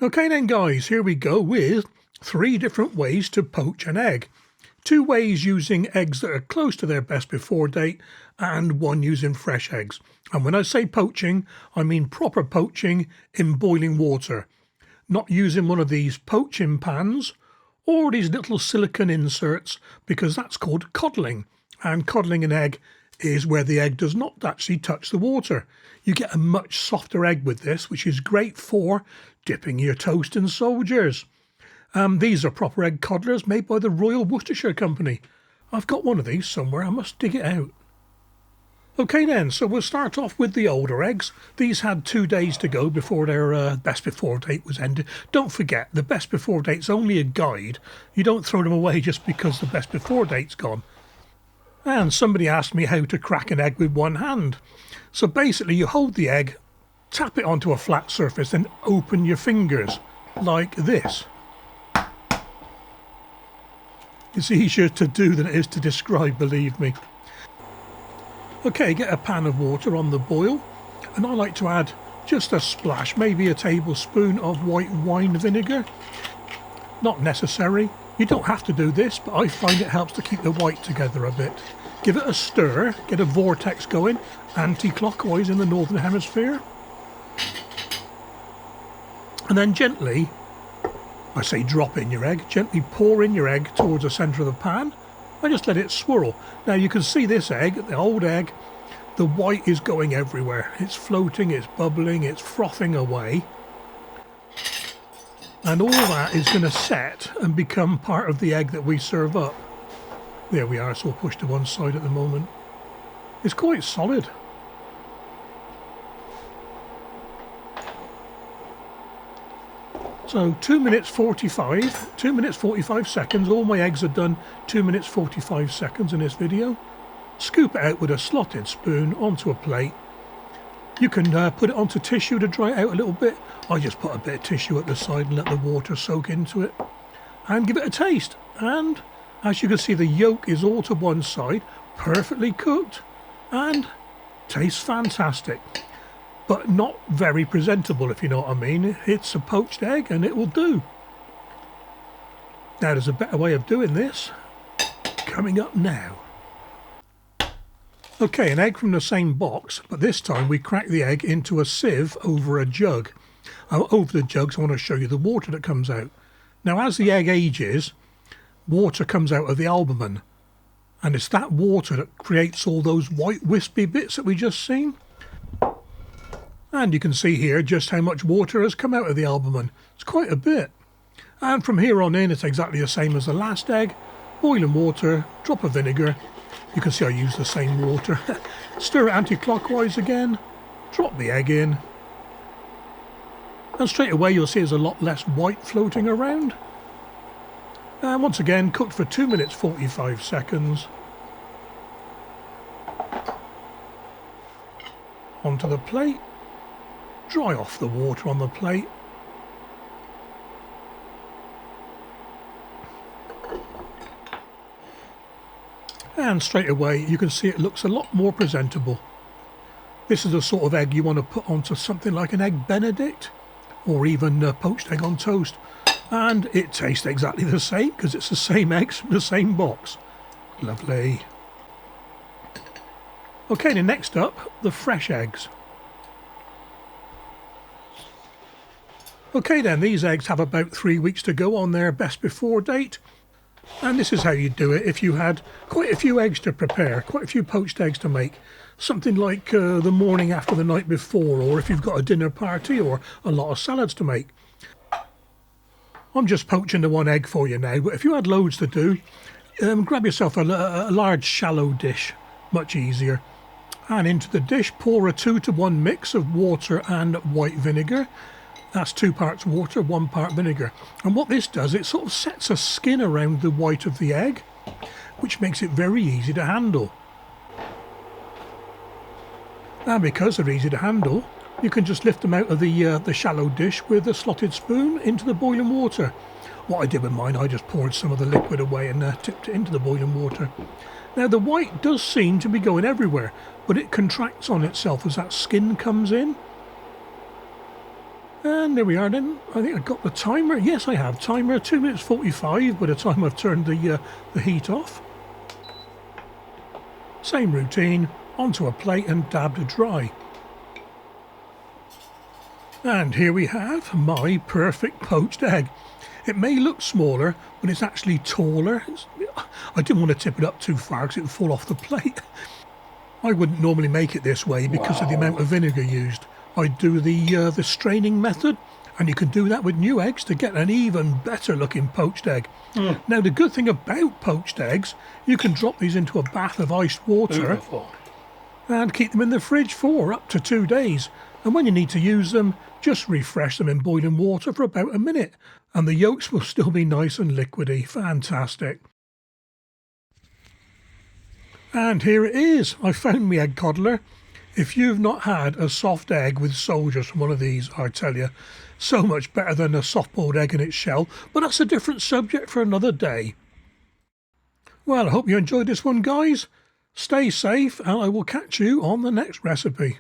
Okay then guys, here we go with 3 different ways to poach an egg. 2 ways using eggs that are close to their best before date and 1 using fresh eggs. And when I say poaching, I mean proper poaching in boiling water. Not using one of these poaching pans or these little silicone inserts, because that's called coddling. And coddling an egg is where the egg does not actually touch the water. You get a much softer egg with this, which is great for dipping your toast in soldiers. These are proper egg coddlers made by the Royal Worcestershire Company. I've got one of these somewhere, I must dig it out. Okay then, so we'll start off with the older eggs. These had 2 days to go before their best before date was ended. Don't forget, the best before date's only a guide. You don't throw them away just because the best before date's gone. And somebody asked me how to crack an egg with one hand. So basically you hold the egg, tap it onto a flat surface and open your fingers, like this. It's easier to do than it is to describe, believe me. Okay, get a pan of water on the boil, and I like to add just a splash, maybe a tablespoon of white wine vinegar. Not necessary. You don't have to do this, but I find it helps to keep the white together a bit. Give it a stir, get a vortex going, anti-clockwise in the northern hemisphere. And then gently, I say drop in your egg, gently pour in your egg towards the centre of the pan and just let it swirl. Now you can see this egg, the old egg, the white is going everywhere. It's floating, it's bubbling, it's frothing away. And all that is going to set and become part of the egg that we serve up. There we are, it's all pushed to one side at the moment. It's quite solid. So 2 minutes 45 seconds. All my eggs are done 2 minutes 45 seconds in this video. Scoop it out with a slotted spoon onto a plate. You can put it onto tissue to dry it out a little bit. I just put a bit of tissue at the side and let the water soak into it. And give it a taste. And as you can see, the yolk is all to one side, perfectly cooked, and tastes fantastic. But not very presentable, if you know what I mean. It's a poached egg and it will do. Now there's a better way of doing this coming up now. Okay, an egg from the same box, but this time we crack the egg into a sieve over a jug. Over the jugs I want to show you the water that comes out. Now as the egg ages, water comes out of the albumen, and it's that water that creates all those white wispy bits that we just seen. And you can see here just how much water has come out of the albumen. It's quite a bit. And from here on in, it's exactly the same as the last egg. Boiling water, drop of vinegar. You can see I use the same water. Stir it anti-clockwise again. Drop the egg in. And straight away you'll see there's a lot less white floating around. And once again, cooked for 2 minutes 45 seconds. Onto the plate. Dry off the water on the plate. And straight away you can see it looks a lot more presentable. This is the sort of egg you want to put onto something like an egg benedict or even a poached egg on toast. And it tastes exactly the same because it's the same eggs from the same box. Lovely. Okay, then next up, the fresh eggs. Okay then, these eggs have about 3 weeks to go on their best before date. And this is how you do it if you had quite a few eggs to prepare, quite a few poached eggs to make. Something like the morning after the night before, or if you've got a dinner party or a lot of salads to make. I'm just poaching the 1 egg for you now, but if you had loads to do, grab yourself a large shallow dish, much easier. And into the dish pour a 2-to-1 mix of water and white vinegar. That's 2 parts water, 1 part vinegar. And what this does, it sort of sets a skin around the white of the egg, which makes it very easy to handle. And because they're easy to handle, you can just lift them out of the shallow dish with a slotted spoon into the boiling water. What I did with mine, I just poured some of the liquid away and tipped it into the boiling water. Now the white does seem to be going everywhere, but it contracts on itself as that skin comes in. And there we are then. I think I got the timer. Yes, I have. Timer 2 minutes 45 by the time I've turned the heat off. Same routine, onto a plate and dabbed to dry. And here we have my perfect poached egg. It may look smaller, but it's actually taller. I didn't want to tip it up too far because it would fall off the plate. I wouldn't normally make it this way because of the amount of vinegar used. I do the straining method, and you can do that with new eggs to get an even better looking poached egg. Now the good thing about poached eggs, you can drop these into a bath of iced water and keep them in the fridge for up to 2 days. And when you need to use them, just refresh them in boiling water for about a minute, and the yolks will still be nice and liquidy. Fantastic. And here it is. I found my egg coddler. If you've not had a soft egg with soldiers from one of these, I tell you, so much better than a soft-boiled egg in its shell, but that's a different subject for another day. Well, I hope you enjoyed this one, guys. Stay safe, and I will catch you on the next recipe.